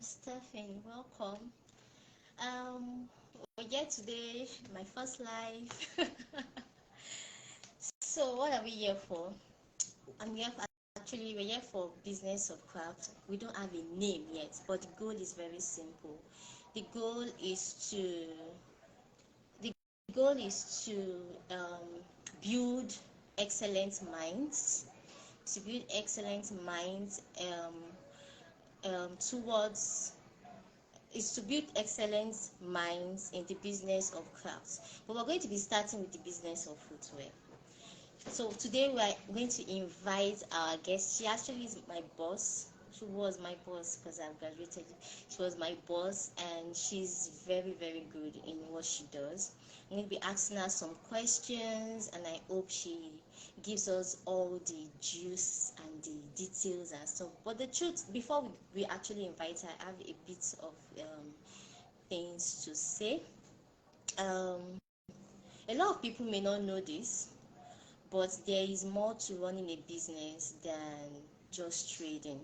Stephen, welcome. Um, we're here today, my first live. So, what are we here for? I'm here for, actually, we're here for business of craft. We don't have a name yet, but the goal is very simple. The goal is to the goal is to build excellent minds, to build excellent minds towards is to build excellent minds in the business of crafts. But we're going to be starting with the business of footwear. So today we are going to invite our guest. She actually is my boss. She was my boss because I've graduated. She was my boss and she's very, very good in what she does. I'm going to be asking her some questions and I hope she gives us all the juice and the details and stuff. But the truth, before we actually invite her, I have a bit of things to say. A lot of people may not know this, but there is more to running a business than just trading.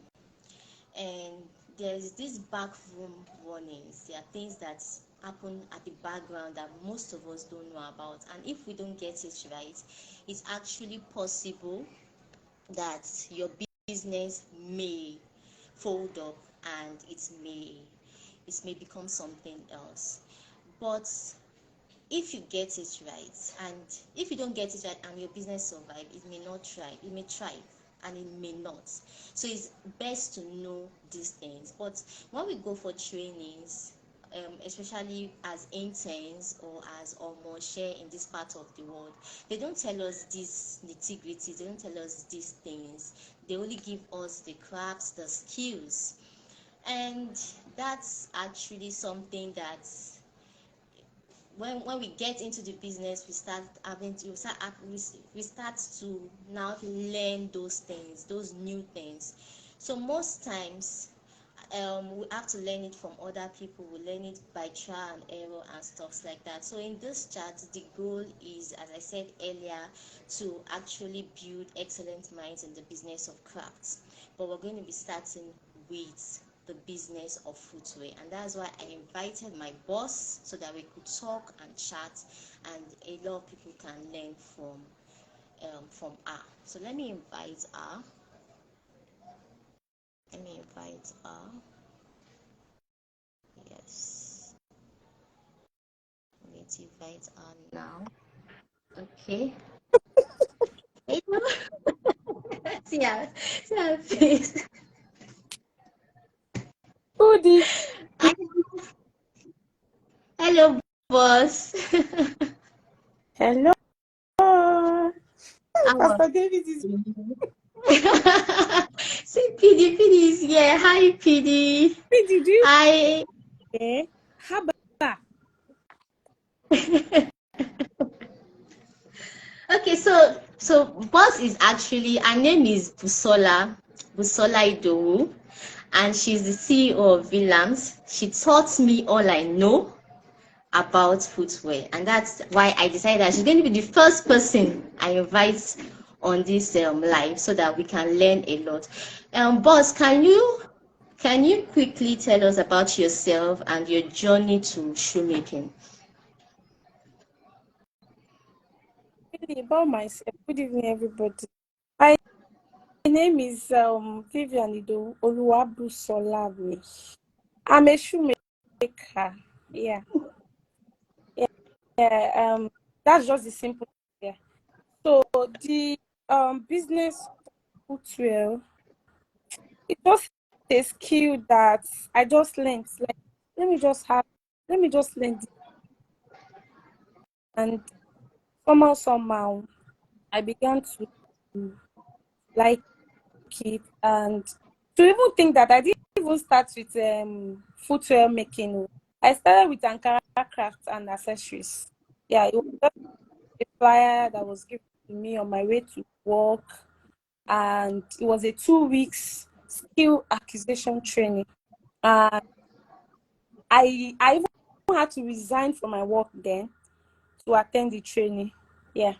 And there's this backroom warnings. There are things that happen at the background that most of us don't know about. And if we don't get it right, it's actually possible that your business may fold up and it may become something else. But if you get it right, and if you don't get it right and your business survive, it may not thrive. It may thrive and it may not. So it's best to know these things. But when we go for trainings, especially as interns or as almost share in this part of the world, they don't tell us these nitty-gritty, they don't tell us these things. They only give us the crafts, the skills. And that's actually something that when we get into the business, we start to now learn those things, those new things. So most times we have to learn it from other people. We learn it by trial and error and stuff like that. So in this chat, the goal is, as I said earlier, to actually build excellent minds in the business of crafts. But we're going to be starting with the business of footwear, and that's why I invited my boss so that we could talk and chat, and a lot of people can learn from her. So let me invite her. Yes, I'm going to invite her now. Okay. Hello. See her face. Goody. Hello, boss. Hello. Pastor David is See, PD is here. Hi, PD. did you Hi. say Haba? Okay, so boss is actually, her name is Busola Idowu, and she's the CEO of Vlams. She taught me all I know about footwear, and that's why I decided that she's going to be the first person I invite on this live so that we can learn a lot. Boss, can you quickly tell us about yourself and your journey to shoemaking? About myself. Good evening, everybody. My name is Vivian Ido Oluwabusolami. I'm a shoemaker. Yeah. That's just the simple thing. Yeah. So the business footwear, it just a skill that I just learned. Like let me just learn this. And somehow I began to like it, and to even think that I didn't even start with footwear making. I started with Ankara crafts and accessories. Yeah, it was just a flyer that was given to me on my way to work, and it was a 2 weeks skill acquisition training. And I even had to resign from my work then to attend the training. Yeah.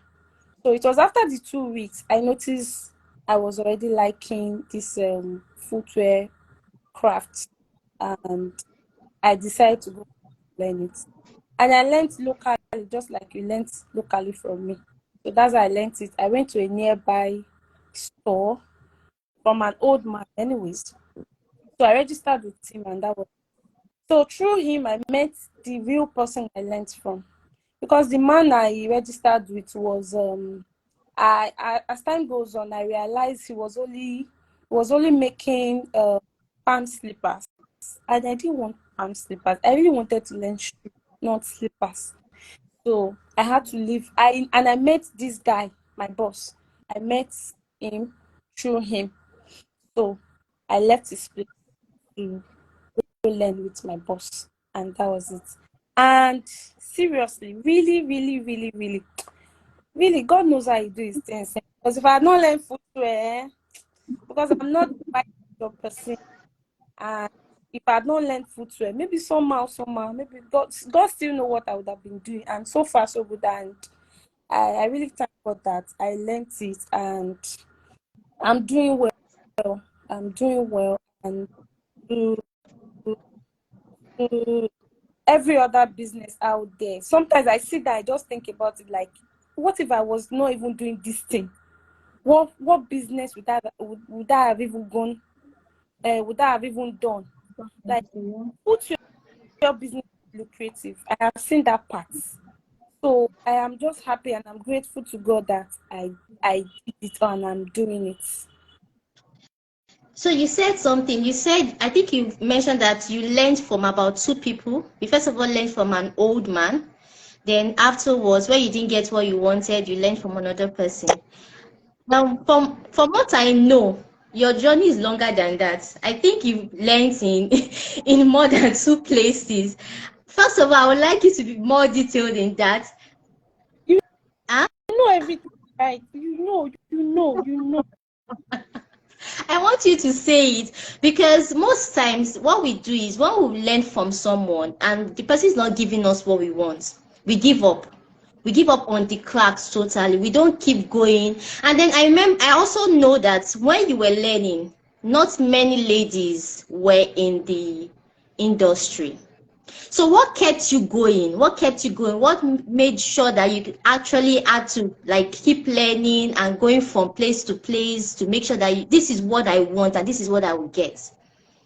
So it was after the 2 weeks I noticed I was already liking this footwear craft. and I decided to go learn it. And I learned locally, just like you learned locally from me. So that's how I learned it. I went to a nearby store from an old man, anyways. So I registered with him, and that was so through him I met the real person I learned from. Because the man I registered with was I as time goes on I realized he was only making palm slippers, and I didn't want palm slippers. I really wanted to learn shoe, not slippers. So I had to leave. I met this guy, my boss. I met him through him. So I left his place to go learn with my boss, and that was it. And seriously, really, really, really, really, really, God knows how he do his things. Because if I had not learned footwear, because I'm not quite a person, and if I had not learned footwear, maybe somehow, maybe God still know what I would have been doing. And so far, so good. And I really thank God that I learned it, and I'm doing well. I'm doing well, and to, to every other business out there. Sometimes I sit there, I just think about it like, what if I was not even doing this thing? What business would I have even gone? Would I have even done? Like, put your business lucrative. I have seen that part. So I am just happy and I'm grateful to God that I did it and I'm doing it. So you said something. You said, I think you mentioned that you learned from about two people. You first of all learned from an old man. Then afterwards, when you didn't get what you wanted, you learned from another person. Now, from what I know, your journey is longer than that. I think you've learned in in more than two places. First of all, I would like you to be more detailed in that. You Huh? know everything, right? You know. I want you to say it because most times what we do is when we learn from someone and the person is not giving us what we want, we give up. We give up on the cracks totally. We don't keep going. And then I also know that when you were learning, not many ladies were in the industry. So what kept you going? What kept you going? What made sure that you actually had to like keep learning and going from place to place to make sure that this is what I want and this is what I will get?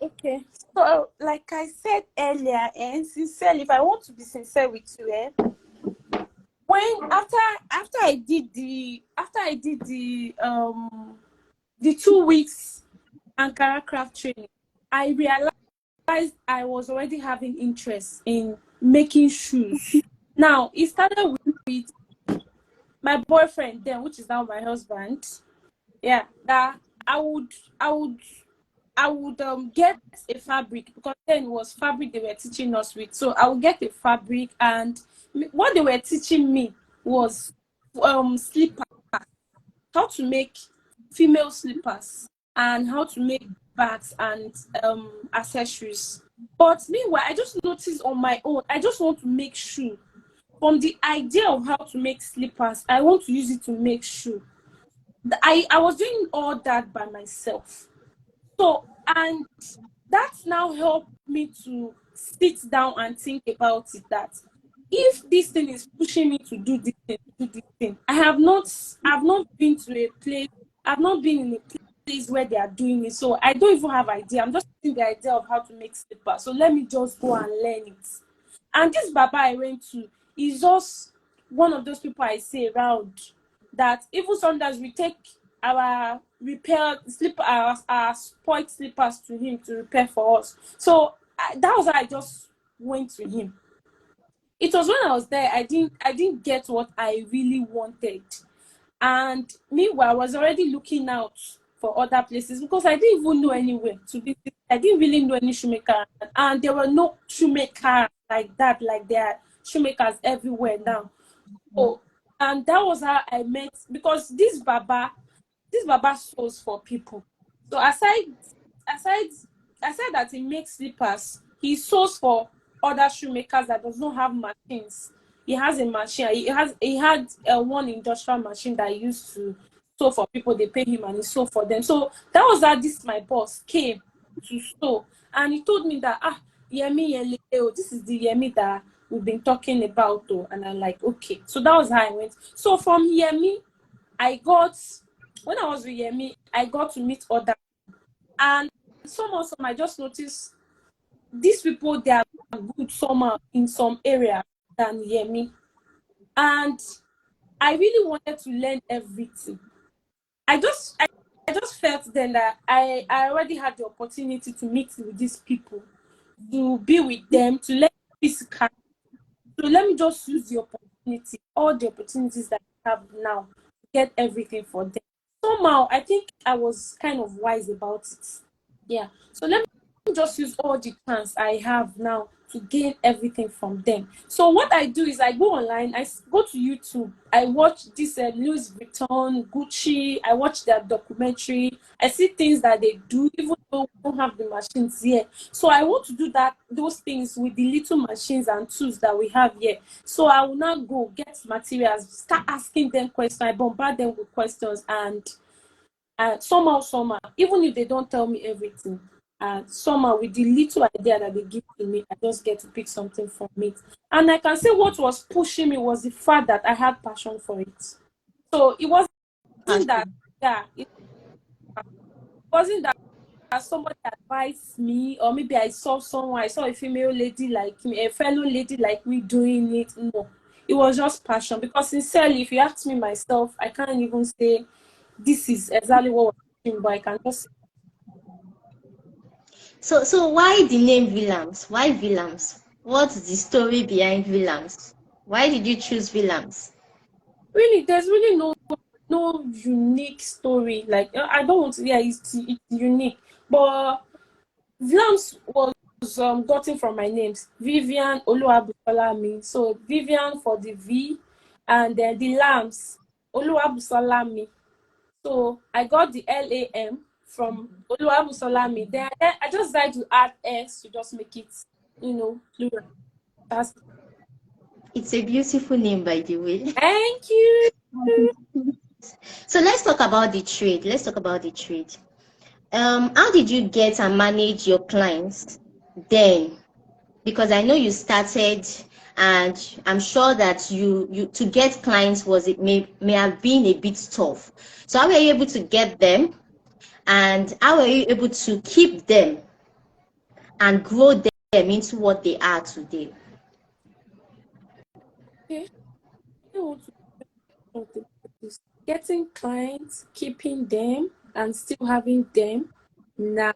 Okay. So like I said earlier, and sincerely, if I want to be sincere with you, when after I did the 2 weeks Ankara craft training, I realized I was already having interest in making shoes. Now it started with my boyfriend then, which is now my husband. Yeah, that I would I would I would get a fabric, because then it was fabric they were teaching us with. So I would get a fabric, and what they were teaching me was slippers, how to make female slippers, and how to make bags and accessories. But meanwhile, I just noticed on my own, I just want to make shoe. From the idea of how to make slippers, I want to use it to make shoe. I was doing all that by myself. So, and that's now helped me to sit down and think about it, that if this thing is pushing me to do this thing, I've not been to a place, I've not been in a place where they are doing it. So I don't even have idea. I'm just getting the idea of how to make slippers. So let me just go and learn it. And this Baba I went to is just one of those people I say around, that even sometimes we take our repair slipper, our spoiled slippers to him to repair for us. So that was how I just went to him. It was when I was there, I didn't get what I really wanted. And meanwhile, I was already looking out for other places because I didn't even know anywhere to be. I didn't really know any shoemaker, and there were no shoemakers like that. Like there are shoemakers everywhere now. So, and that was how I met, because this Baba sews for people. So aside aside that he makes slippers, he sews for other shoemakers that does not have machines. He has a machine. He had one industrial machine that he used to sew for people. They pay him and he sew for them. So that was how this my boss came to sew. And he told me that, Yemi Yele, oh, this is the Yemi that we've been talking about, though. And I'm like, okay. So that was how I went. So from Yemi, when I was with Yemi, I got to meet other. And somehow, I just noticed these people, they are good somehow in some area than Yemi. And I really wanted to learn everything. I just felt then that I already had the opportunity to meet with these people, to be with them, to learn physical. So let me just use the opportunity, all the opportunities that I have now, to get everything for them. Somehow, I think I was kind of wise about it. Yeah. So let me just use all the chance I have now to gain everything from them. So what I do is I go online, go to YouTube, I watch this Louis Vuitton, Gucci, I watch their documentary, I see things that they do, even though we don't have the machines here. So I want to do those things with the little machines and tools that we have here. So I will now go get materials, start asking them questions, I bombard them with questions, and somehow, even if they don't tell me everything, somehow with the little idea that they give to me, I just get to pick something from it. And I can say what was pushing me was the fact that I had passion for it. So it wasn't that, Passion. yeah, it wasn't that somebody advised me, or maybe I saw a female lady like me, a fellow lady like me doing it. No, it was just passion. Because sincerely, if you ask me myself, I can't even say this is exactly what was doing, but I can just So why the name Vlams? Why Vlams? What's the story behind Vlams? Why did you choose Vlams? really, there's really no unique story. Like, I don't want to. Yeah, it's unique, but Vlams was gotten from my names, Vivian Oluwabusolami. So Vivian for the V, and then the Lambs Oluwabusolami. So I got the LAM from Oluwabusolami. Then I just tried to add S to just make it, plural. That's It's a beautiful name, by the way. Thank you. So let's talk about the trade. How did you get and manage your clients then? Because I know you started, and I'm sure that you to get clients may have been a bit tough. So how were you able to get them, and how were you able to keep them and grow them into what they are today? Okay. I want to something like this. Getting clients, keeping them, and still having them now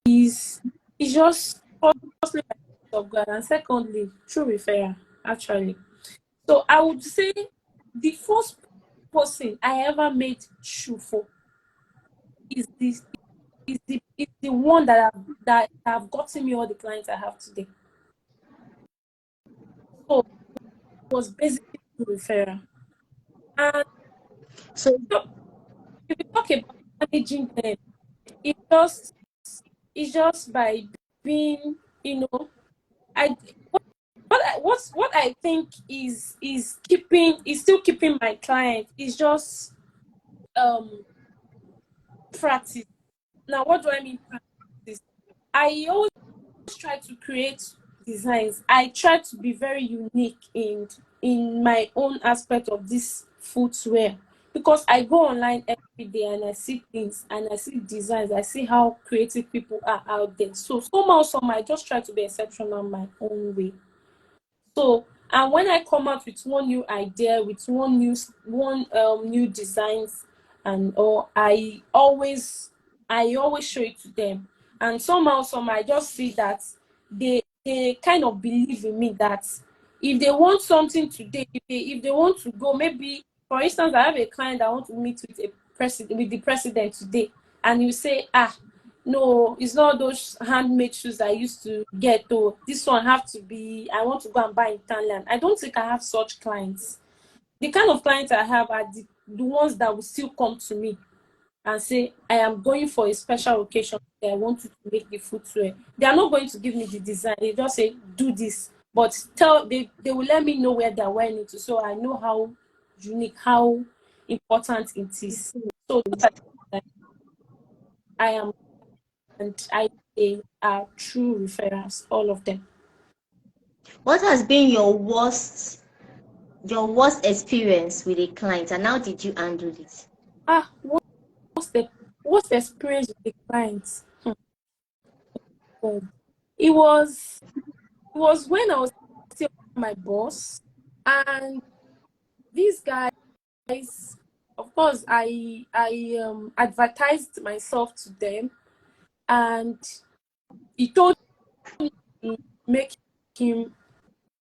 is just firstly by the grace of God, and secondly through referral, actually. So I would say the first person I ever made shoe for is the one that have gotten me all the clients I have today. So it was basically through referral. And So so if you talk about managing them, it just it's just by being, I what I think is still keeping my client is just practice. Now, what do I mean practice? I always try to create designs. I try to be very unique in my own aspect of this footwear, because I go online every day and I see things and I see designs. I see how creative people are out there. So somehow I just try to be exceptional in my own way. So, and when I come out with one new idea, with one new designs, and or I always show it to them, and somehow I just see that they kind of believe in me, that if they want something today, if they want to go, maybe for instance, I have a client that want to meet with the president today, and you say, no, it's not those handmade shoes I used to get. Oh, this one have to be. I want to go and buy in Thailand. I don't think I have such clients. The kind of clients I have are the ones that will still come to me and say, I am going for a special occasion. I want you to make the footwear. They are not going to give me the design. They just say, do this. But they will let me know where they're wearing it to, so I know how unique, how important it is. So those are the things that I am, and I they are true referrals, all of them. What has been your worst experience with a client, and how did you handle it? Ah, what's the what's the experience with the clients? God. It was it was when I was still my boss, and these guys, of course, I advertised myself to them, and he told me to make him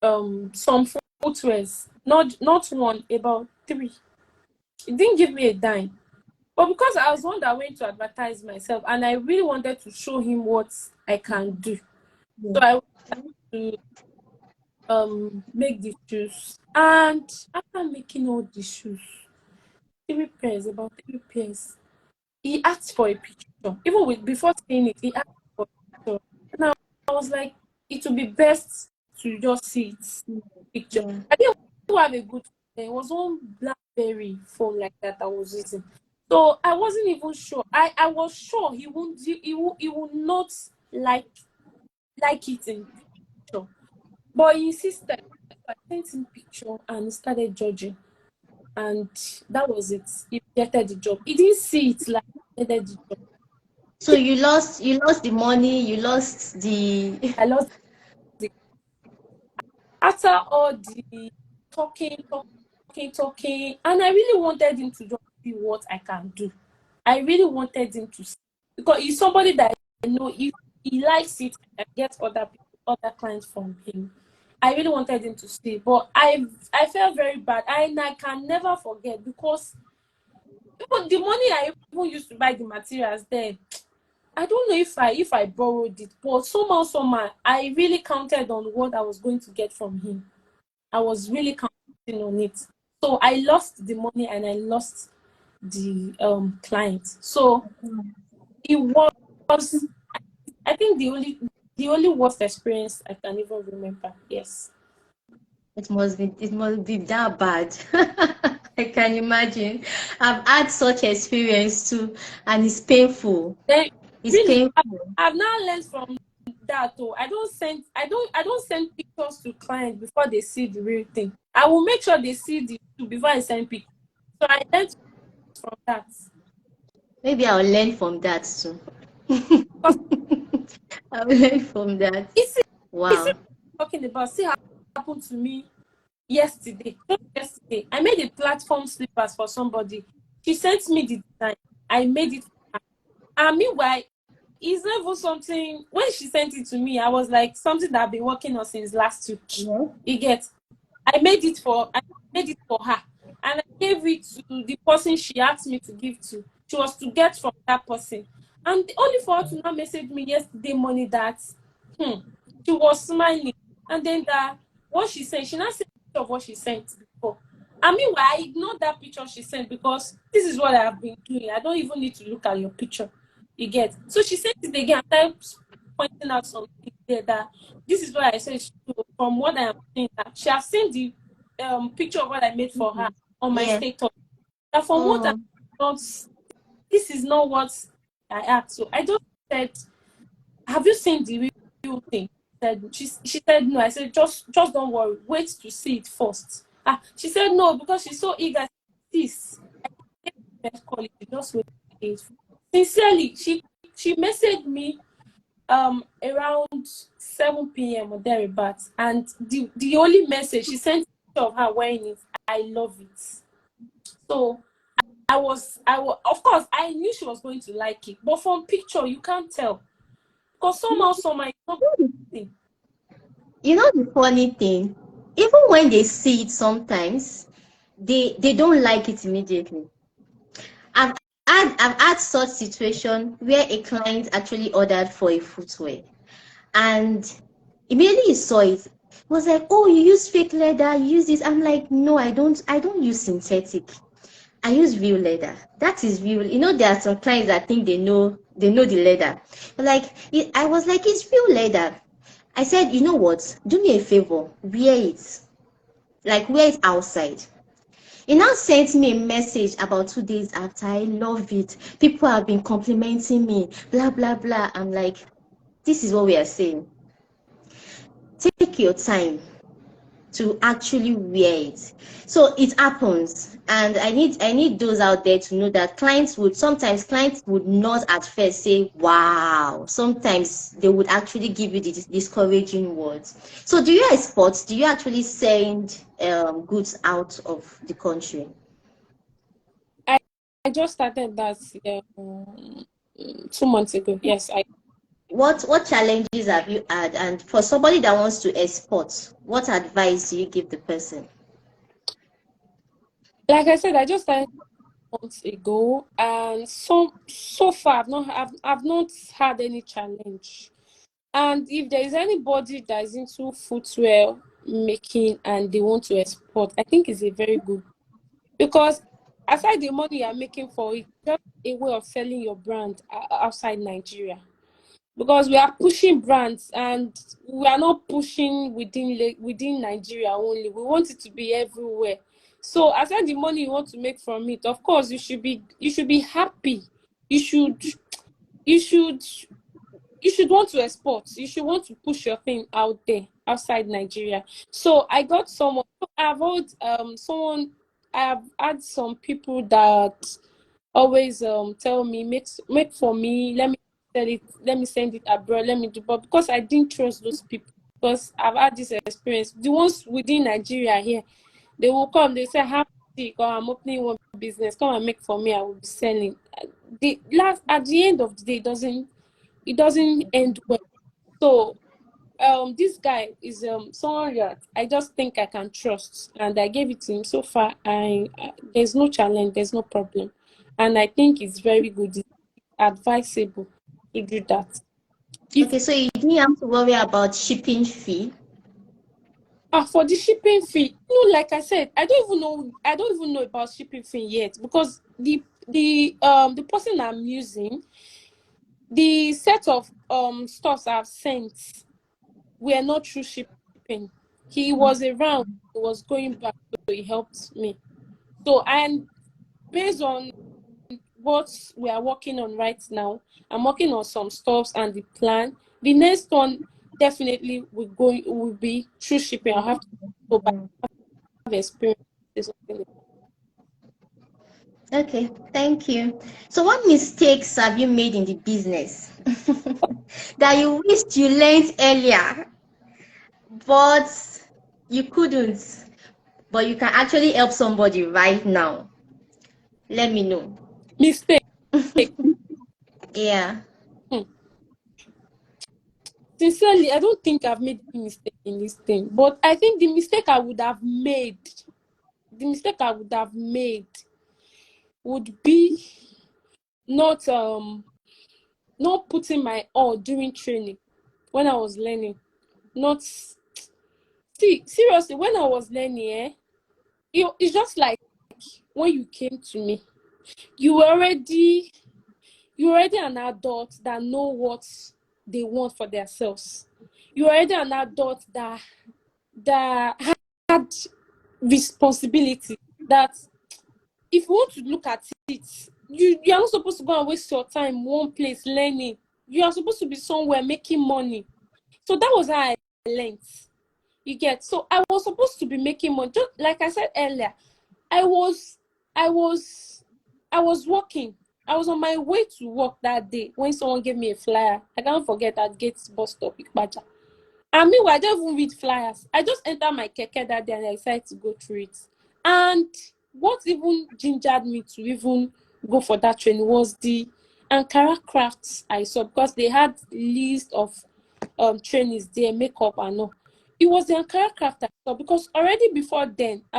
some footwears, not one, about three. He didn't give me a dime. But because I was one that went to advertise myself, and I really wanted to show him what I can do. So I wanted to make the shoes. And after making all the shoes, about 3 pairs, he asked for a picture. Even before saying it, he asked for a picture. And I was like, it would be best to just see it picture. Yeah. I didn't have a good phone. It was one BlackBerry phone like that I was using. So I wasn't even sure. I was sure he would not like it in picture. But he insisted. I sent him picture and he started judging. And that was it. He rejected the job. He didn't see it like he rejected the job. So you lost the money, you lost the I lost the after all the talking, and I really wanted him to just see what I can do. I really wanted him to see, because he's somebody that I know if he likes it, I get other clients from him. I really wanted him to see, but I felt very bad, and I can never forget, because even the money I even used to buy the materials then, I don't know if I borrowed it, but somehow I really counted on what I was going to get from him. I was really counting on it. So I lost the money and I lost the client. So it was, I think, the only worst experience I can even remember. Yes. it must be that bad. I can imagine. I've had such experience too, and it's painful. Then It's really, painful. I've now learned from that. Oh, I don't send pictures to clients before they see the real thing. I will make sure they see the two before I send pictures. So I learned from that. Maybe I'll learn from that too. Because I'll learn from that. it's it's Wow. talking about, see how it happened to me yesterday. Just yesterday, I made a platform slippers for somebody. She sent me the design. I made it for her. And meanwhile, it's not even something. When she sent it to me, I was like, something that I've been working on since last week. Yeah. You get? I made it for her, and I gave it to the person she asked me to give to. She was to get from that person, and only for her to now message me yesterday morning that she was smiling, and then that what she sent, she now sent a picture of what she sent before. And meanwhile, I ignored that picture she sent, because this is what I have been doing. I don't even need to look at your picture. You get? So she sent it again, and started pointing out something there that this is what I said. From what I am saying, that she has seen the picture of what I made for her on my Yeah. status. That from what I Oh, not, this is not what I asked. So I just said, "Have you seen the real thing?" She said no. I said, just don't worry. Wait to see it first. She said no, because she's so eager. This best quality. Just wait to see it. Sincerely, she messaged me around 7 p.m. or thereabouts, and the only message she sent, a picture of her wearing it. I love it. So I was, of course, I knew she was going to like it, but from picture you can't tell, because somehow it's not good. you know the funny thing, even when they see it sometimes, they don't like it immediately. I've I've had such situation where a client actually ordered for a footwear, and immediately he saw it, he was like, "Oh, you use fake leather, you use this." I'm like, "No, I don't use synthetic. I use real leather. That is real." There are some clients that think they know the leather. But I was like, "It's real leather." I said, "You know what? Do me a favor, wear it. Like, wear it outside." He now sent me a message about 2 days after. "I love it. People have been complimenting me, blah blah blah." I'm like, this is what we are saying. Take your time to actually wear it. So it happens, and I need those out there to know that clients would not at first say wow. Sometimes they would actually give you the discouraging words. So do you export? Do you actually send goods out of the country? I, I just started that 2 months ago. Yes, What challenges have you had? And for somebody that wants to export, what advice do you give the person? like I said, I just started months ago, and so far I've not had any challenge. And if there is anybody that is into footwear making and they want to export, I think it's a very good, because aside the money you're making for it, just a way of selling your brand outside Nigeria. Because we are pushing brands, and we are not pushing within Nigeria only. We want it to be everywhere. So aside the money you want to make from it, of course you should be happy. You should you should you should want to export. You should want to push your thing out there outside Nigeria. So I got someone. I've had someone. I've had some people that always tell me, make for me, let me sell it, let me send it abroad, let me do, but because I didn't trust those people, because I've had this experience. The ones within Nigeria here, they will come, they say, have come, I'm opening one business, come and make for me, I will be selling. The last at the end of the day, it doesn't end well. So this guy is someone that I just think I can trust, and I gave it to him. So far, there's no challenge, there's no problem, and I think it's very good, it's advisable to do that. If Okay, so you didn't have to worry about shipping fee. for the shipping fee, like I said, I don't even know about shipping fee yet, because the person I'm using, the set of stuffs I've sent were not through shipping. He was around, he was going back, so he helped me. So, and based on what we are working on right now, I'm working on some stuffs and the plan. The next one definitely will be through shipping. I'll have to go back, have experience. Okay, thank you. So what mistakes have you made in the business that you wished you learned earlier, but you couldn't, but you can actually help somebody right now? Let me know. Mistake. Yeah. Hmm. Sincerely, I don't think I've made any mistake in this thing, but I think the mistake I would have made would be not not putting my all during training when I was learning. Not See, seriously, when I was learning, it's just like when you came to me, you were already an adult that know what they want for themselves. You're already an adult that had responsibility. That if you want to look at it, you're not supposed to go and waste your time one place learning. You are supposed to be somewhere making money. So that was how I learned. You get, so I was supposed to be making money. Just like I said earlier, I was I was I was working. I was on my way to work that day when someone gave me a flyer. I can't forget at Gates bus stop, Ikpaja. And meanwhile, I don't even read flyers. I just entered my keke that day and I decided to go through it. And what even gingered me to even go for that training was the Ankara crafts I saw, because they had list of trainings there, makeup and all. It was the Ankara craft I saw, because already before then I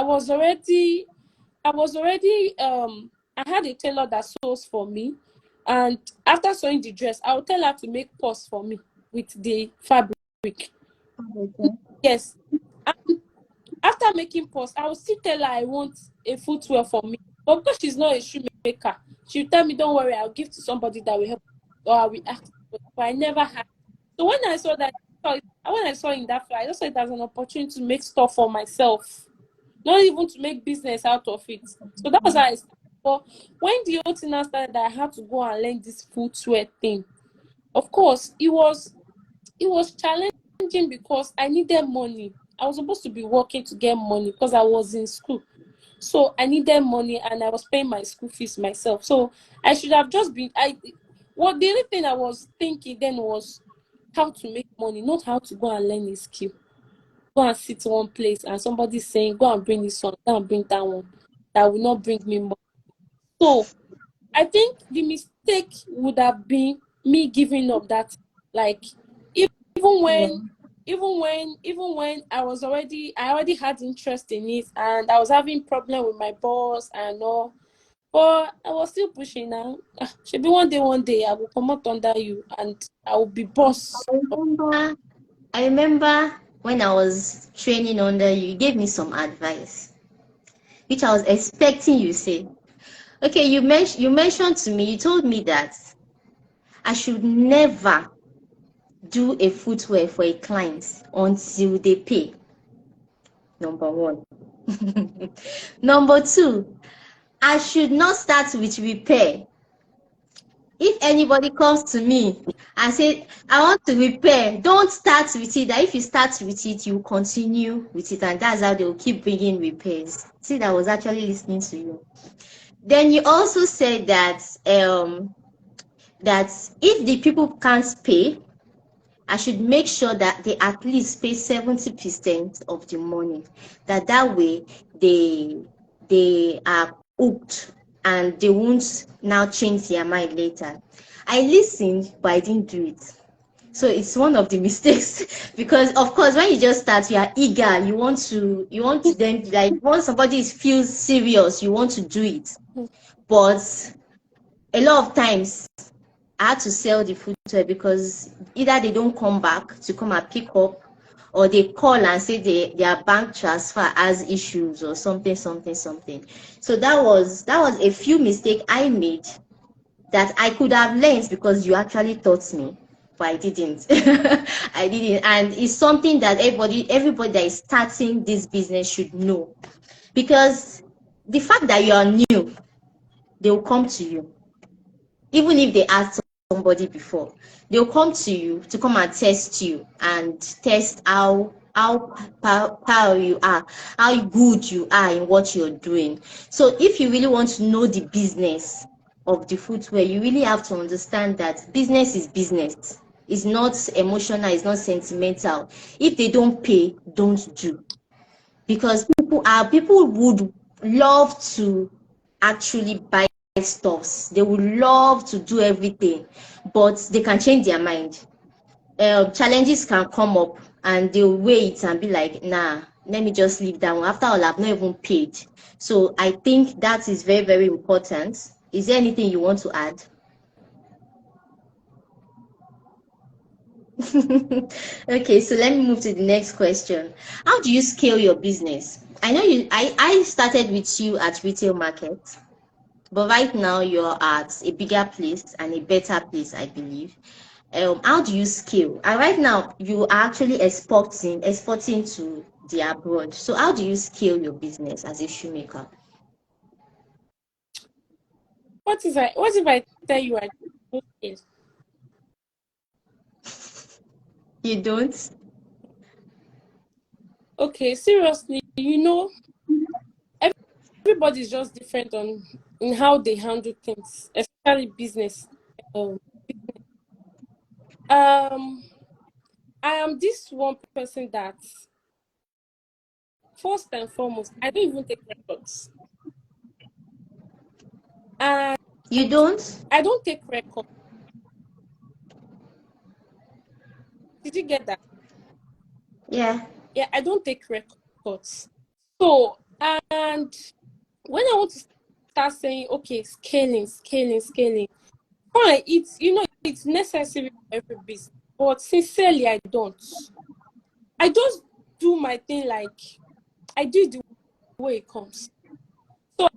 had a tailor that sews for me, and after sewing the dress, I would tell her to make purse for me with the fabric. Okay. Yes. And after making purse, I will still tell her I want a footwear for me. But because she's not a shoemaker, she'll tell me, don't worry, I'll give to somebody that will help, or I will ask. But I never had. So when I saw that, when I saw in that fly, I just saw it as an opportunity to make stuff for myself, not even to make business out of it. So that was how I started. But when the whole thing now started, that I had to go and learn this footwear thing. Of course, it was. it was challenging because I needed money. I was supposed to be working to get money because I was in school. So I needed money and I was paying my school fees myself. So I should have just been the only thing I was thinking then was how to make money, not how to go and learn a skill. Go and sit one place and somebody saying, go and bring this one, go and bring that one. That will not bring me money. So I think the mistake would have been me giving up that, like, even Yeah. when I already had interest in it and I was having problem with my boss and all, but I was still pushing now. Should be one day I will come out under you and I will be boss. I remember when I was training under you, you gave me some advice, which I was expecting you say. Okay, you mentioned to me, you told me that I should never do a footwear for a client until they pay. Number one. Number two, I should not start with repair. If anybody comes to me and say, I want to repair, don't start with it. That if you start with it, you continue with it, and that's how they'll keep bringing repairs. See, that I was actually listening to you. Then you also said that if the people can't pay, I should make sure that they at least pay 70% of the money. That way they are hooked and they won't now change their mind later. I listened, but I didn't do it. So it's one of the mistakes because of course when you just start, you are eager, you want to then, like, once somebody feels serious, you want to do it. But a lot of times I had to sell the footwear because either they don't come back to come and pick up, or they call and say their bank transfer has issues or something, something, something. So that was a few mistakes I made that I could have learned because you actually taught me, but I didn't. I didn't, and it's something that everybody that is starting this business should know, because the fact that you are new, they will come to you even if they ask somebody before. They'll come to you to come and test you and test how you are, how good you are in what you're doing. So if you really want to know the business of the footwear, you really have to understand that business is business. It's not emotional, it's not sentimental. If they don't pay, don't do. Because people would love to actually buy stuffs. They would love to do everything, but they can change their mind. Challenges can come up and they'll wait and be like, nah, let me just leave that one. After all, I've not even paid. So I think that is very, very important. Is there anything you want to add? Okay, so let me move to the next question. How do you scale your business? I know I started with you at retail market, but right now you're at a bigger place and a better place, I believe. How do you scale? And right now you are actually exporting to the abroad. So how do you scale your business as a shoemaker? What if I tell you I don't scale? You don't? Okay, seriously, everybody's just different on in how they handle things, especially business. Um, um, I am this one person that first and foremost, I don't even take records, and You don't? I don't take records. Did you get that? Yeah. Yeah, I don't take records. So, and when I want to start saying, okay, scaling, fine, it's necessary for every business, but sincerely, I don't. I just do my thing like I do it the way it comes. So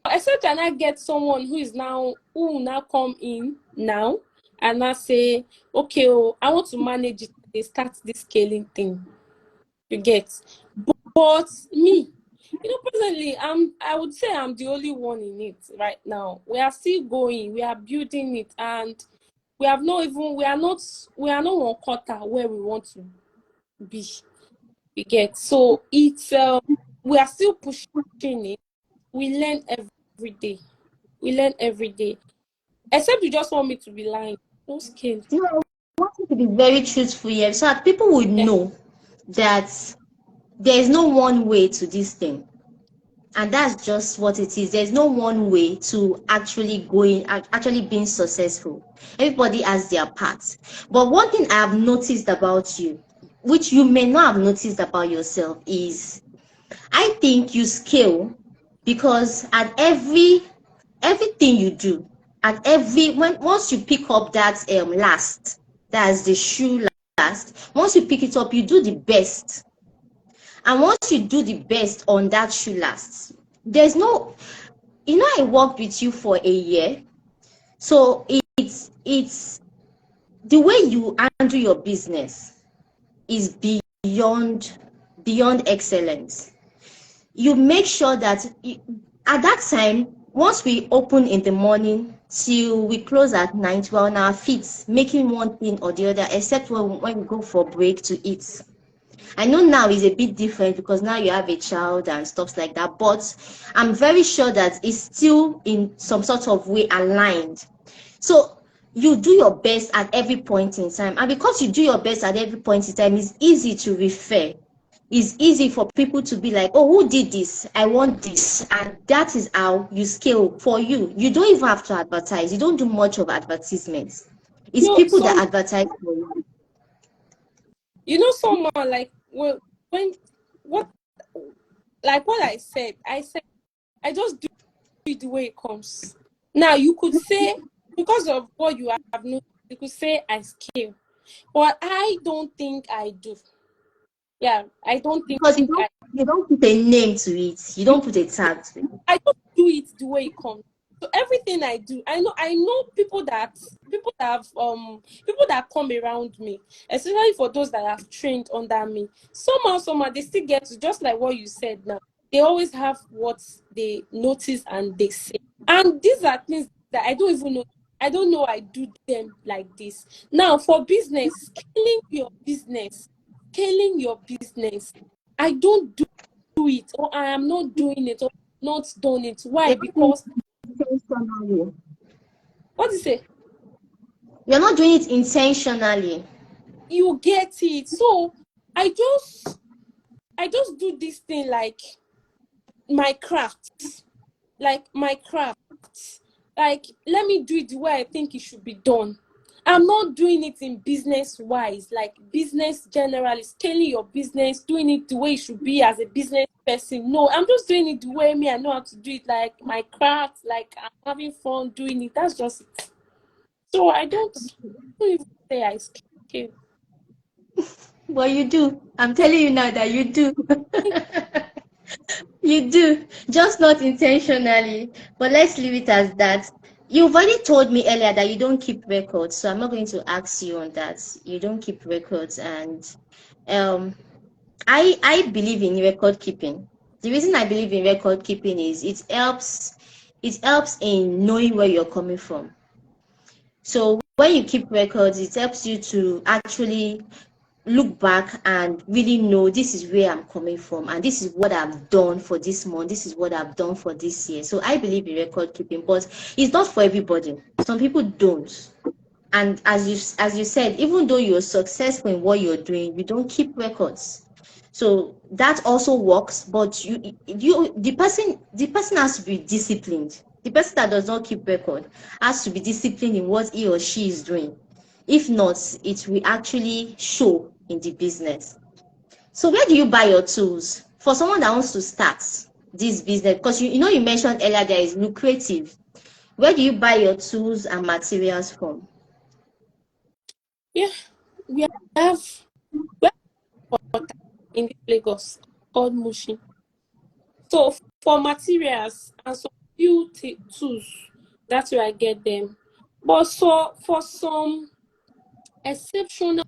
except and I get someone who will now come in now and now say, okay, oh, I want to manage it. They start this scaling thing. You get, but me, presently, I would say I'm the only one in it right now. We are still going, we are building it, and we are not one quarter where we want to be. We get, so it's we are still pushing it. We learn every day. Except you just want me to be lying. No skill. No, I want you to be very truthful here so that people would Yeah. know that there is no one way to this thing. And that's just what it is. There's no one way to actually being successful. Everybody has their part. But one thing I have noticed about you, which you may not have noticed about yourself, is I think you scale because at everything you do, at every when once you pick up that last, that's the shoe last, once you pick it up, you do the best. And once you do the best on that shoe last, there's no, I worked with you for a year. So it's the way you handle your business is beyond excellence. You make sure that at that time, once we open in the morning till we close at night, we're on our feet making one thing or the other, except when we go for break to eat. I know now is a bit different because now you have a child and stuff like that, but I'm very sure that it's still in some sort of way aligned. So you do your best at every point in time, and because you do your best at every point in time, it's easy to refer. It's easy for people to be like, oh, who did this? I want this. And that is how you scale for you. You don't even have to advertise. You don't do much of advertisements. It's No, people that some advertise for you. someone like, well, when what like what I said I just do it the way it comes. Now you could say, because of what you have noticed, you could say I scale, but I don't think I do. Yeah, I don't think Because I you don't put a name to it. You don't put a tag to it. I just do it the way it comes. So everything I do, I know people that come around me, especially for those that have trained under me. Somehow they still get to, just like what you said now. They always have what they notice and they say. And these are things that I don't even know. I don't know I do them like this. Now for business, scaling your business, I don't do it, or I am not doing it, or not done it. Why? You're not doing Because it intentionally. what is it? You're not doing it intentionally. You get it. So I just do this thing like my craft. Like my craft. Like, let me do it the way I think it should be done. I'm not doing it in business wise, like business generally, scaling your business, doing it the way it should be as a business person. No, I'm just doing it the way me, I know how to do it, like my craft, like I'm having fun doing it. That's just it. So I don't even say I scale. But you do. I'm telling you now that you do. You do. Just not intentionally. But let's leave it as that. You've already told me earlier that you don't keep records, so I'm not going to ask you on that. You don't keep records, and um I believe in record keeping. The reason I believe in record keeping is it helps in knowing where you're coming from. So when you keep records, it helps you to actually look back and really know this is where I'm coming from and this is what I've done for this month, this is what I've done for this year. So I believe in record keeping, but it's not for everybody. Some people don't. And as you said, even though you're successful in what you're doing, you don't keep records. So that also works, but the person has to be disciplined. The person that does not keep record has to be disciplined in what he or she is doing. If not, it will actually show in the business. So where do you buy your tools for someone that wants to start this business? Because you mentioned earlier there is lucrative. Where do you buy your tools and materials from? Yeah, we have we have water in this Lagos called Mushi. So for materials and some few tools, that's where I get them. But so for some exceptional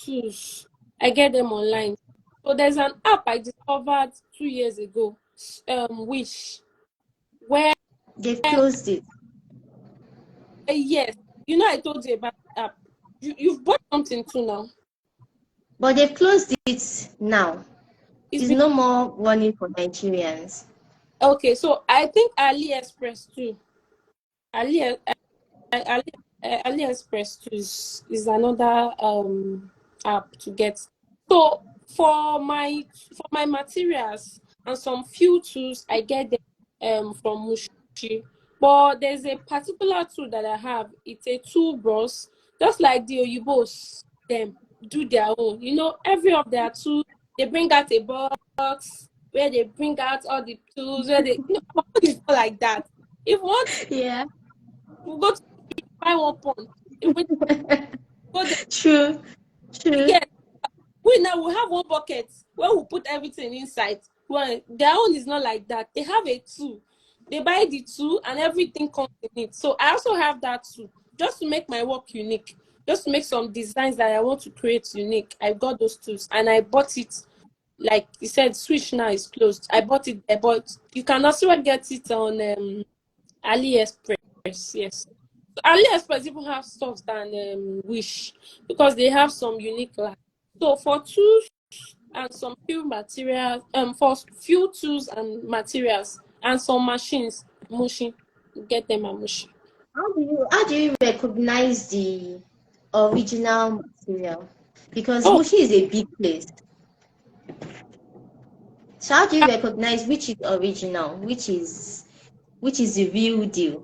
tools, I get them online. So there's an app I discovered 2 years ago, which where They've closed it. yes, I told you about You've bought something too now. But they've closed it now. It's It's been no more running for Nigerians. okay. So I think AliExpress too. Ali Ali AliExpress too is another app to get. So for my materials and some few tools, I get them from Mushi. But there's a particular tool that I have. It's a tool brush, just like the Oyibos them do their own. You know, every of their tools, they bring out a box where they bring out all the tools where they our own is not like that. If we want Yeah. to go to buy one pond, if we go there, True. you True. get we now will have one bucket where we put everything inside. Well, their own is not like that. They have a tool. They buy the tool and everything comes in it. So I also have that tool just to make my work unique, just to make some designs that I want to create unique. I got those tools and I bought it. Like you said, Switch now is closed. I bought it, but you can also get it on AliExpress. Yes. So AliExpress even have stuff than Wish because they have some unique line. So for tools and some few materials, for few tools and materials and some machines, Mushi, get them at Mushi. How do you recognize the original material? Because Oh, Mushi is a big place. So how do you recognize which is original, which is the real deal?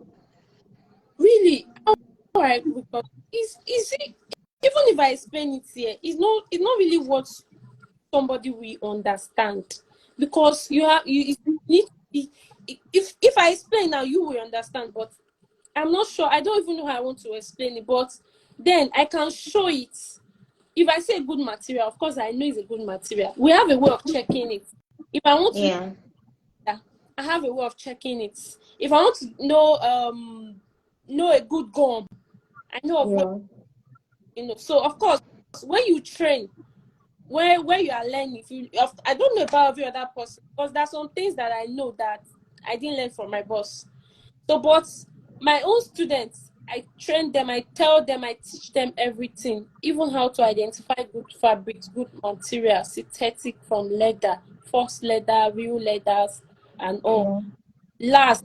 really? All right, because it's even if I explain it here, it's not really what somebody will understand because you need to be, if I explain now you will understand, but I'm not sure. I don't even know how I want to explain it, but then I can show it. If I say good material, of course I know it's a good material. We have a way of checking it. If I want to know Yeah. that, I have a way of checking it. If I want to know a good gum, I know of what Yeah. So of course, when you train, where you are learning, if you I don't know about every other person because there's some things that I know that I didn't learn from my boss. So, but my own students, I train them, I tell them, I teach them everything, even how to identify good fabrics, good materials, synthetic from leather, false leather, real leathers, and all. Yeah. Last,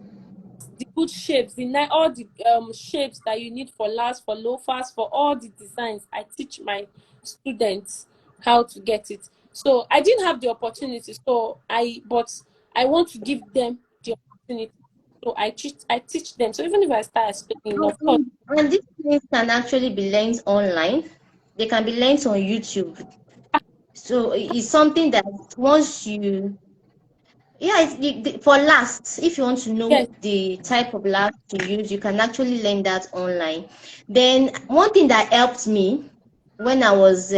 the good shapes, all the shapes that you need for last, for loafers, for all the designs. I teach my students how to get it. So I didn't have the opportunity. But I want to give them the opportunity. So I teach them. So even if I start explaining, of course, And these things can actually be learned online. They can be learned on YouTube. So it's something that once you, yeah, for last, if you want to yes, know the type of last to use, you can actually learn that online. Then one thing that helped me when I was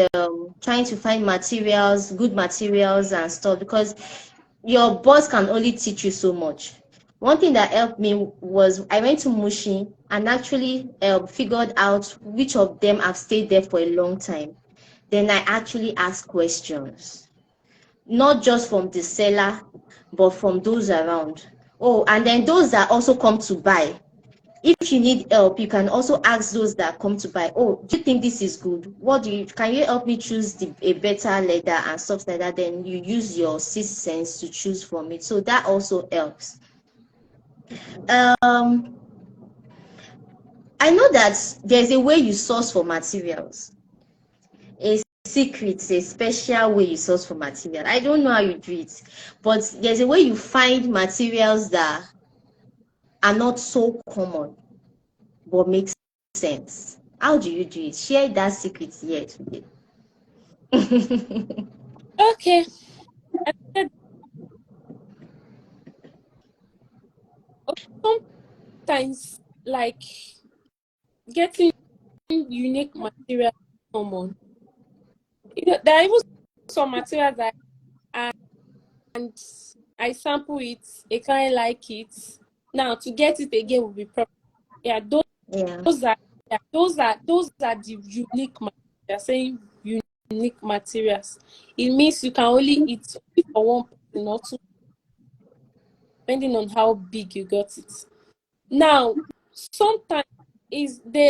trying to find materials, good materials and stuff, because your boss can only teach you so much. One thing that helped me was I went to Mushi and actually figured out which of them have stayed there for a long time. Then I actually asked questions, not just from the seller, but from those around. Oh, and then those that also come to buy. If you need help, you can also ask those that come to buy. Oh, do you think this is good? Can you help me choose a better leather and stuff like that? Then you use your 6 cents to choose from it. So that also helps. Um, I know that there's a way you source for materials. A secret, a special way you source for material. I don't know how you do it, but there's a way you find materials that are not so common but make sense. How do you do it? Share that secret here today. okay. I said sometimes like getting unique material common. There are even some materials that and I sample it, a client like it. Now to get it again will be problem. Yeah, Yeah. those are those are the unique materials. They're saying unique materials. It means you can only eat for one person or two, depending on how big you got it. Now, sometimes is there.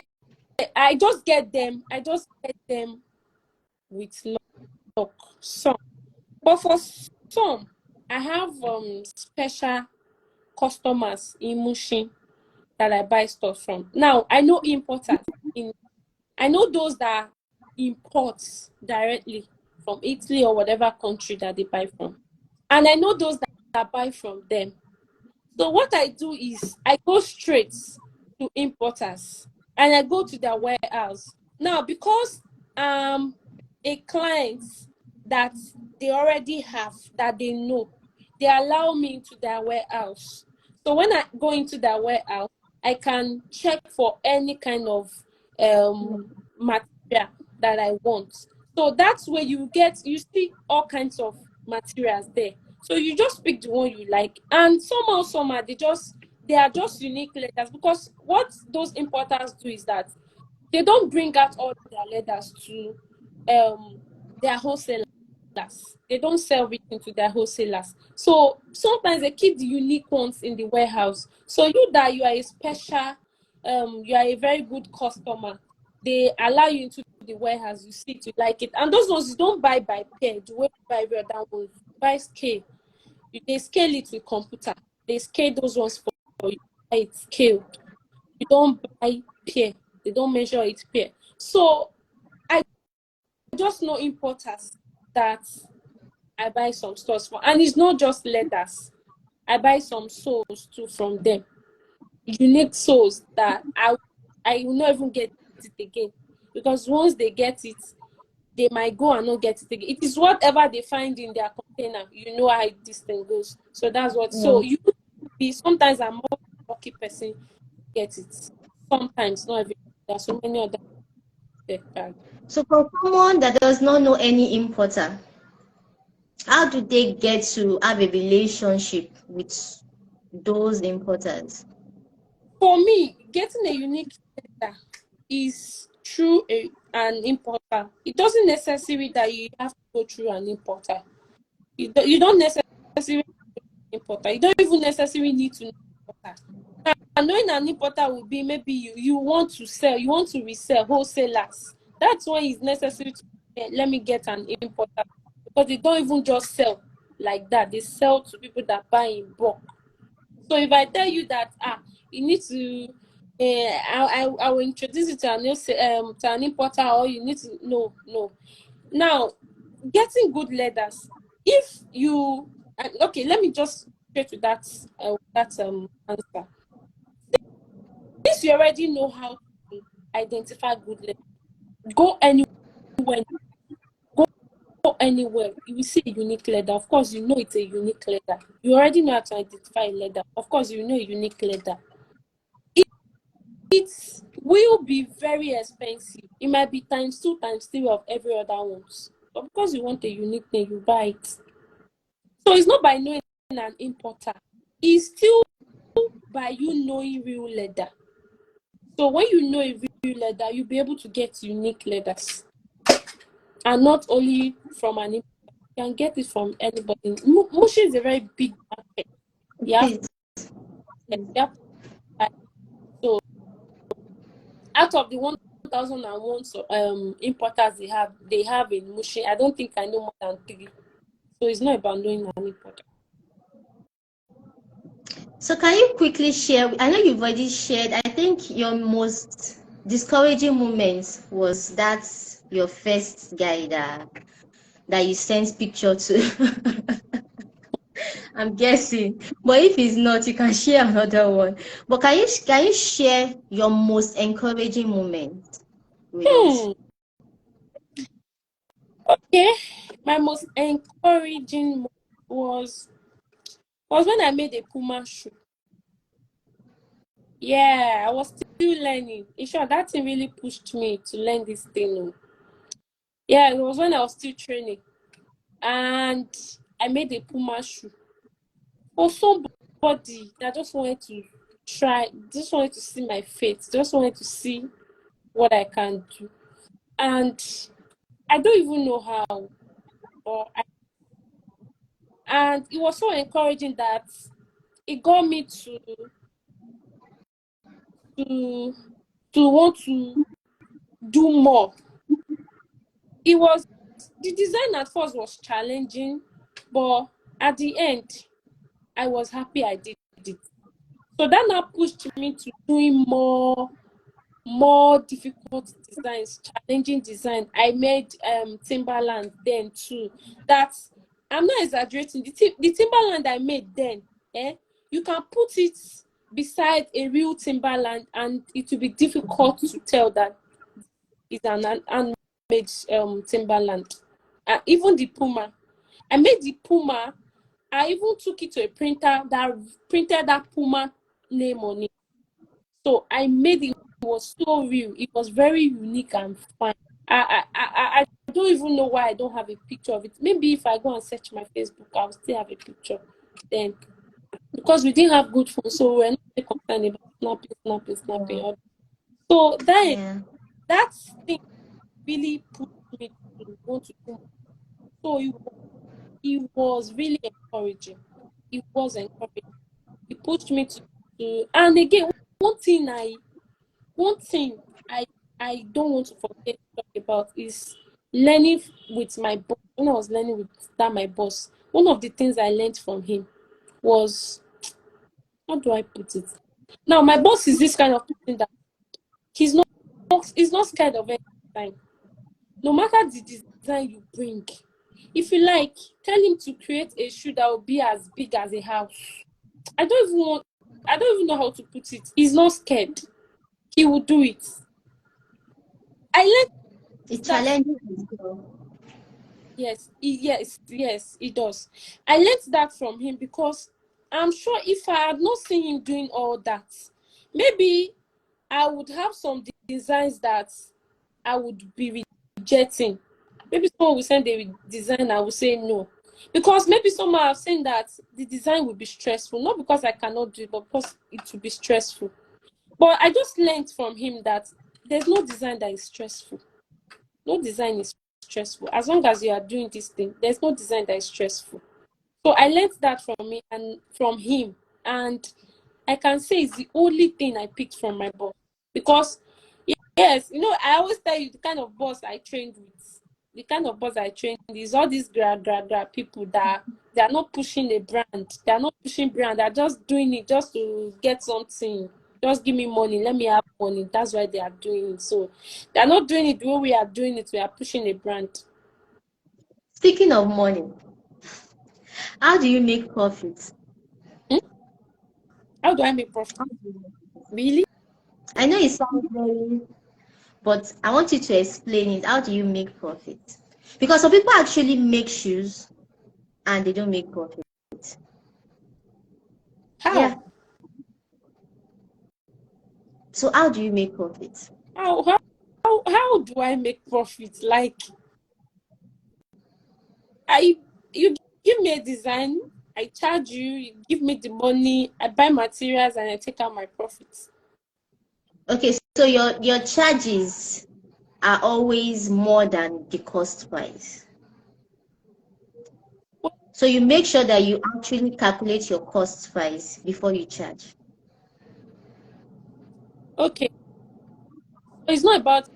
I just get them. I just get them with luck. Some, but for some, I have special customers in Mushin that I buy stuff from. Now I know importers. I know those that import directly from Italy or whatever country that they buy from, and I know those that buy from them. So what I do is I go straight to importers and I go to their warehouse. Now, because a client that they already have, that they know, they allow me into their warehouse. So when I go into their warehouse, I can check for any kind of material that I want. So that's where you see all kinds of materials there. So you just pick the one you like, and somehow they are just unique letters, because what those importers do is that they don't bring out all their leathers to their wholesalers. They don't sell everything to their wholesalers. So sometimes they keep the unique ones in the warehouse. So you are a special, you are a very good customer. They allow you into the warehouse, you see it, you like it. And those ones you don't buy by pair, the way you buy every other one, you buy scale. They scale it with computer. They scale those ones for you. Buy it scaled. You don't buy pair. They don't measure it pair. So I just know importers that I buy some stuff for, and it's not just leathers. I buy some soles too from them. Unique soles that I will not even get it again, because once they get it, they might go and not get it again. It is whatever they find in their container. You know how this thing goes. So that's what. So Yeah. you be sometimes I'm more lucky person get it. Sometimes not every. There are so many other that So for someone that does not know any importer, how do they get to have a relationship with those importers? for me, getting a unique letter is through an importer. It doesn't necessarily that you have to go through an importer. You don't necessarily importer. You don't even necessarily need to know importer. And knowing an importer will be maybe you want to sell, you want to resell wholesalers. That's when it's necessary to let me get an importer, because they don't even just sell like that. They sell to people that buy in bulk. So if I tell you that you need to I will introduce you to an importer, or you need to no. Now, getting good leathers, if you okay, let me just straight to that answer. Since you already know how to identify good leather, go anywhere, go anywhere, you will see a unique leather. Of course, you know it's a unique leather. You already know how to identify a leather. Of course, you know a unique leather. It will be very expensive. It might be times two, times three of every other ones. But because you want a unique thing, you buy it. So it's not by knowing an importer. It's still by you knowing real leather. So when you know a real leather, you'll be able to get unique leathers. And not only from an importer, you can get it from anybody. Mushi is a very big market. You have Please. you have to buy. So out of the 1,001 importers they have in Mushi, I don't think I know more than three. So it's not about knowing an importer. So can you quickly share? I know you've already shared. I think your most discouraging moment was that your first guy that you sent picture to. I'm guessing, but if it's not, you can share another one. But can you share your most encouraging moment with us? Hmm. Okay. My most encouraging was when I made a Puma shoe. Yeah, I was still learning. In short, that thing really pushed me to learn this thing. Oh. Yeah, it was when I was still training. And I made a Puma shoe for somebody that just wanted to just wanted to see my face, just wanted to see what I can do. And I don't even know how, but and it was so encouraging that it got me to to want to do more. It was, the design at first was challenging, but at the end, I was happy I did it. So that now pushed me to doing more difficult designs, challenging design. I made Timberland then too. That, I'm not exaggerating. The Timberland I made then, you can put it beside a real Timberland, and it will be difficult to tell that it's an handmade Timberland. Even the Puma, I made the Puma. I even took it to a printer that printed that Puma name on it. So I made it. It was so real. It was very unique and fine. I don't even know why I don't have a picture of it. Maybe if I go and search my Facebook, I'll still have a picture. Then, because we didn't have good phones, so we're not really concerned about snapping. So then Yeah. that thing really pushed me to want to do. So it was really encouraging. It was encouraging. It pushed me to, and again, one thing one thing I don't want to forget to talk about is learning with my boss. When I was learning with my boss, one of the things I learned from him was, how do I put it? Now, my boss is this kind of person that he's not he's not scared of any design. No matter the design you bring, if you like, tell him to create a shoe that will be as big as a house. I don't even want. I don't even know how to put it. He's not scared. He will do it. I learned It that. challenges as well. Yes, he does. I learned that from him because I'm sure if I had not seen him doing all that, maybe I would have some designs that I would be rejecting. Maybe someone will send a design, I will say no. Because maybe someone have seen that the design will be stressful, not because I cannot do it, but because it will be stressful. But I just learned from him that there's no design that is stressful. No design is stressful. As long as you are doing this thing, there's no design that is stressful. So I learned that from me and from him. And I can say it's the only thing I picked from my boss. Because yes, I always tell you the kind of boss I trained with. The kind of boss I trained is all these gra people that they are not pushing a brand. They are not pushing brand. They're just doing it just to get something. Just give me money. Let me have money. That's why they are doing it. So they're not doing it the way we are doing it. We are pushing a brand. Speaking of money, how do you make profits? Hmm? How do I make profit? Really? I know it sounds very, but I want you to explain it. How do you make profit? Because some people actually make shoes and they don't make profit. How? Yeah. So how do you make profit? How? How do I make profit? Like, you give me a design, I charge you, you give me the money, I buy materials, and I take out my profits. Okay, so your charges are always more than the cost price. So you make sure that you actually calculate your cost price before you charge. Okay, so it's not about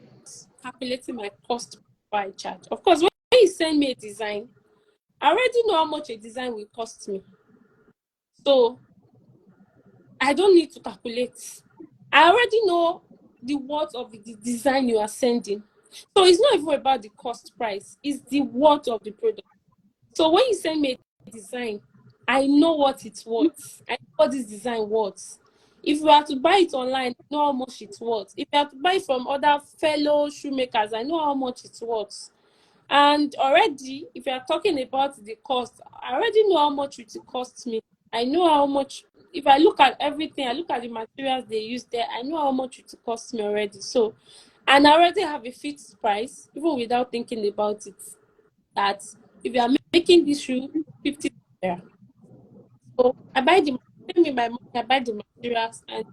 calculating my cost by charge. Of course, when you send me a design, I already know how much a design will cost me. So I don't need to calculate. I already know the worth of the design you are sending. So it's not even about the cost price, it's the worth of the product. So when you send me a design, I know what it's worth. I know what this design worth. If you are to buy it online, I know how much it's worth. If you are to buy it from other fellow shoemakers, I know how much it's worth. And already, if you are talking about the cost, I already know how much it will cost me. I know how much, if I look at everything, I look at the materials they use there, I know how much it will cost me already. So, and I already have a fixed price, even without thinking about it, that if you are making this shoe 50 naira, so I buy the, pay me my money, I buy the materials, and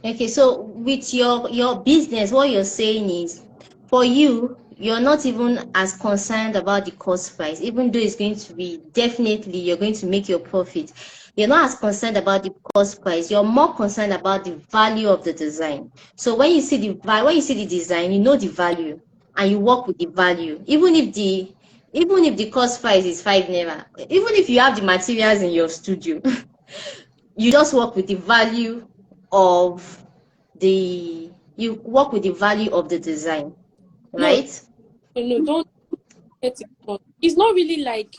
Okay, so with your business, what you're saying is, for you, you're not even as concerned about the cost price, even though it's going to be definitely you're going to make your profit. You're not as concerned about the cost price. You're more concerned about the value of the design. So when you see the design, you know the value, and you work with the value. Even if the cost price is 5 naira, even if you have the materials in your studio, you just work with the value of you work with the value of the design, No, right? no, don't get it wrong. It's not really like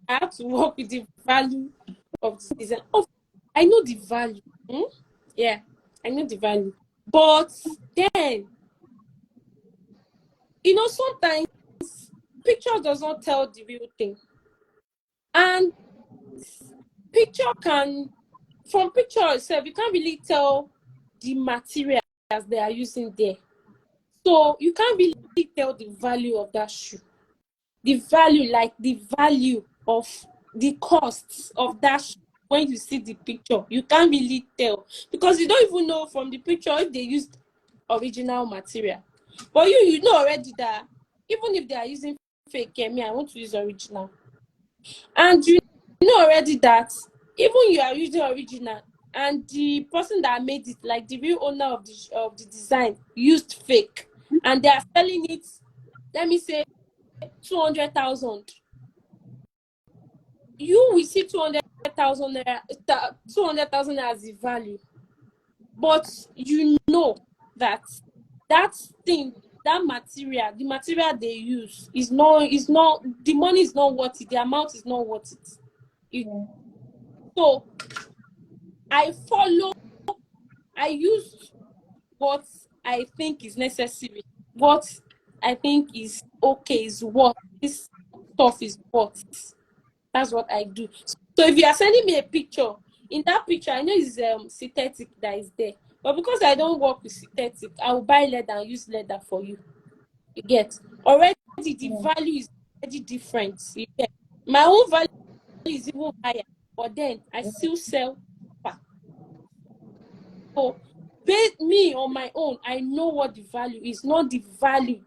I have to work with the value of the design. Oh, I know the value. Yeah, I know the value. But then, sometimes picture does not tell the real thing. And from picture itself, you can't really tell the materials they are using there. So you can't really tell the value of that shoe. The value of the costs of that shoe. When you see the picture, you can't really tell because you don't even know from the picture if they used original material. But you know already that even if they are using fake, I want to use original. And you know already that even you are using original and the person that made it, like the real owner of the design, used fake, and they are selling it, let me say 200,000. You will see 200,000 naira, 200,000 as the value, but you know that thing, that material, the material they use is not the money is not worth it, the amount is not worth it. So I use what I think is necessary, what I think is okay, is what this stuff is worth. That's what I do. So if you are sending me a picture, in that picture, I know it's synthetic that is there. But because I don't work with synthetic, I will buy leather and use leather for you. You get? Already the value is already different. You get? My own value is even higher, but then I still sell cheaper. So based me on my own, I know what the value is, not the value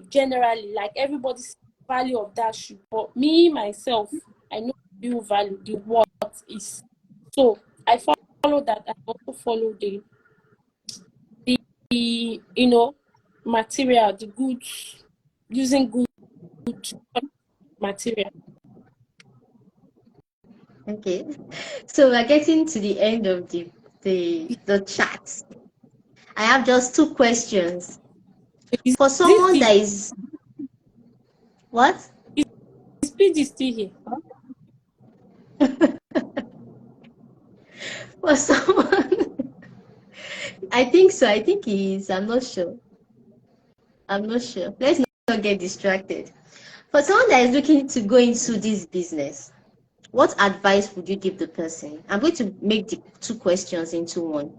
generally, like everybody's value of that shoe. But me myself, I know the real value, the what is. So I follow that. I also follow the material, the good, using good material. Okay. So we're getting to the end of the chat. I have just two questions. Is For this someone the that is what? speed is still here? For someone I think so. I think he is. I'm not sure. I'm not sure. Let's not get distracted. For someone that is looking to go into this business, what advice would you give the person? I'm going to make the two questions into one.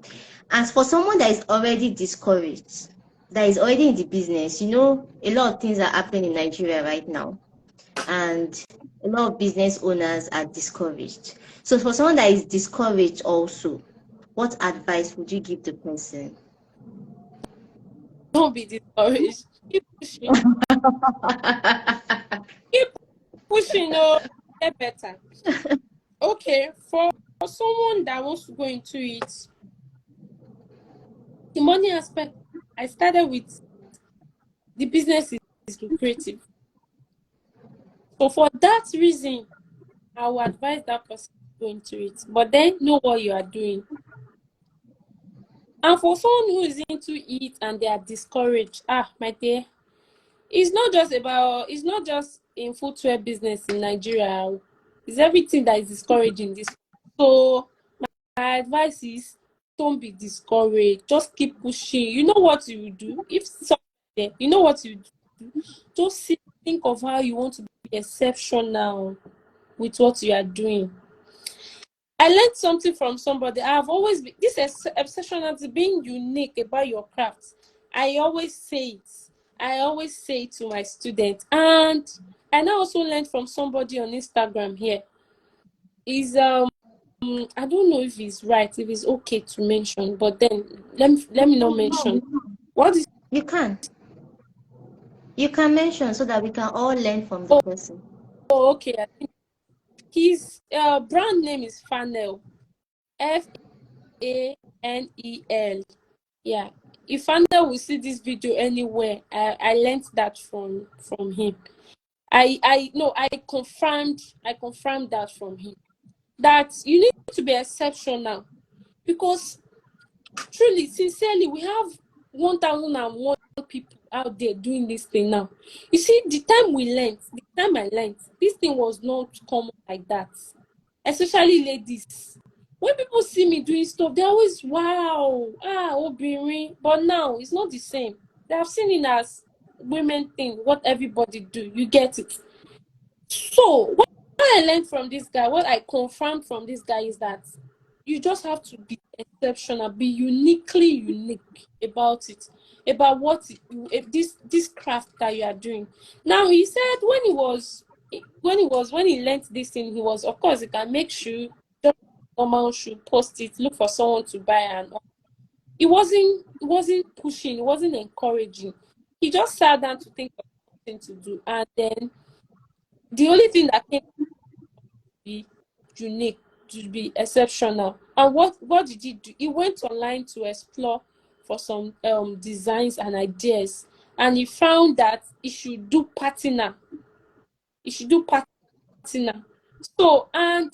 As for someone that is already discouraged, that is already in the business, a lot of things are happening in Nigeria right now, and a lot of business owners are discouraged. So for someone that is discouraged also, what advice would you give the person? Don't be discouraged. Keep pushing. Keep pushing. Oh, get better. Okay, for someone that wants to go into it, the money aspect, I started with the business is lucrative. So for that reason, I will advise that person to go into it. But then know what you are doing. And for someone who is into it and they are discouraged, my dear, it's not just in footwear business in Nigeria. It's everything that is discouraging this. So my advice is don't be discouraged. Just keep pushing. You know what you do. If something there, you know what you do. Just think of how you want to be exceptional with what you are doing. I learned something from somebody. I've always been this exceptionality, being unique about your craft. I always say it. I always say it to my students. And I now also learned from somebody on Instagram here. Is I don't know if it's right, if it's okay to mention, but then let me not mention. What is You can. You can mention so that we can all learn from the person. okay? His brand name is Fanel. Fanel. Yeah. If Fanel will see this video anywhere, I learned that from him. I no, I confirmed that from him. That you need to be exceptional, because truly, sincerely, we have 1,001 people out there doing this thing now. You see, the time I learned, this thing was not common like that. Especially ladies. When people see me doing stuff, they always, wow, Obìnrin. But now, it's not the same. They have seen it as women thing, what everybody do. You get it. So, what I learned from this guy, what I confirmed from this guy is that you just have to be exceptional, be uniquely unique about it, about what this craft that you are doing. Now, he said when he learned this thing, he was, of course, he can make shoe, just normal shoe, post it, look for someone to buy, and all. It wasn't pushing, it wasn't encouraging. He just sat down to think of something to do, and then the only thing that came to be unique, to be exceptional. And what did he do? He went online to explore for some designs and ideas, and he found that he should do patina. He should do patina. So, and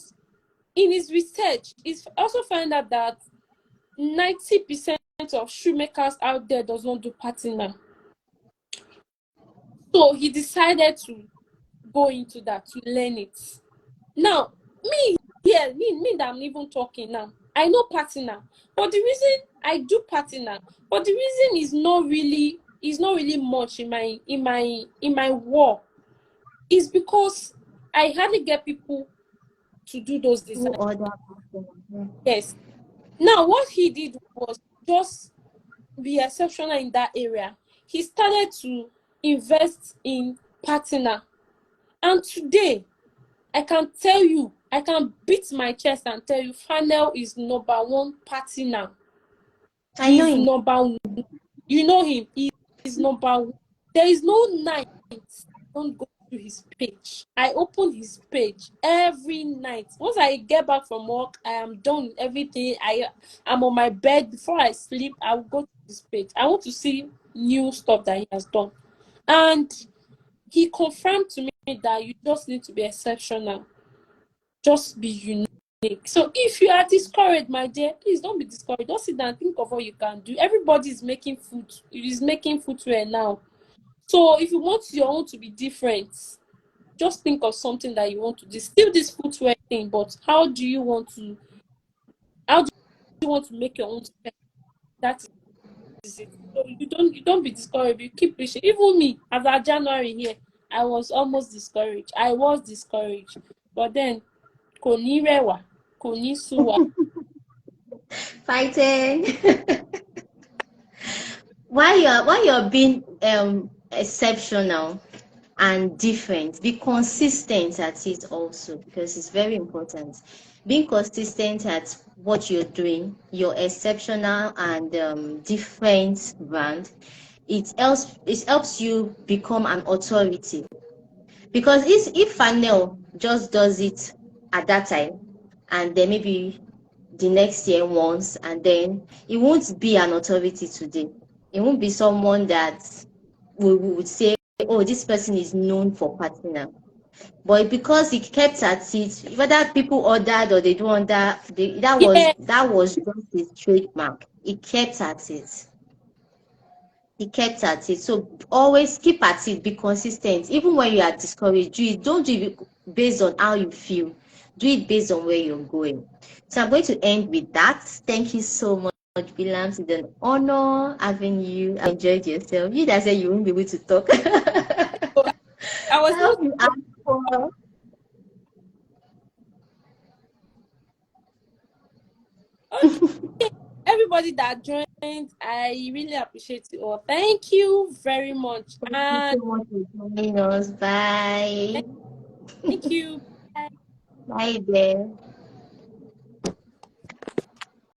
in his research, he's also found out that 90% of shoemakers out there does not do patina. So he decided to go into that, to learn it. Now, me that I'm even talking now, I know patina, but the reason I do patina, but the reason is not really much in my work, is because I hardly get people to do those Who designs. order? Yes. Now, what he did was just be exceptional in that area. He started to invest in patina, and today I can tell you, I can beat my chest and tell you, Fanel is number one party now. I know He's him. number one. You know him. He is number one. There is no night I don't go to his page. I open his page every night. Once I get back from work, I am done with everything. I'm on my bed. Before I sleep, I will go to his page. I want to see new stuff that he has done. And he confirmed to me that you just need to be exceptional. Just be unique. So if you are discouraged, my dear, please don't be discouraged. Just sit down and think of what you can do. Everybody is making food. It is making footwear now. So if you want your own to be different, just think of something that you want to do. Still this footwear thing, but how do you want to make your own special? That is it. So you don't be discouraged. You keep pushing. Even me, as of January here, I was almost discouraged. But then kò ní rẹwà, kò ní sú wa. Fighting. While you're being exceptional and different, be consistent at it also, because it's very important. Being consistent at what you're doing, your exceptional and different brand, it helps you become an authority. Because if Fanel just does it at that time, and then maybe the next year once, and then it won't be an authority today. It won't be someone that we would say, oh, this person is known for partner. But because he kept at it, whether people ordered or they don't order, Yeah, that was just his trademark. He kept at it. He kept at it. So always keep at it, be consistent. Even when you are discouraged, don't do it based on how you feel. Do it based on where you're going. So I'm going to end with that. Thank you so much, Vlams. It's an honor having you. I enjoyed yourself. You that said you won't be able to talk. I was I not. hope you asked for. Okay, everybody that joined, I really appreciate you all. Thank you very much. Thank you And so much for joining us. Bye. thank you. Bye. Bye there.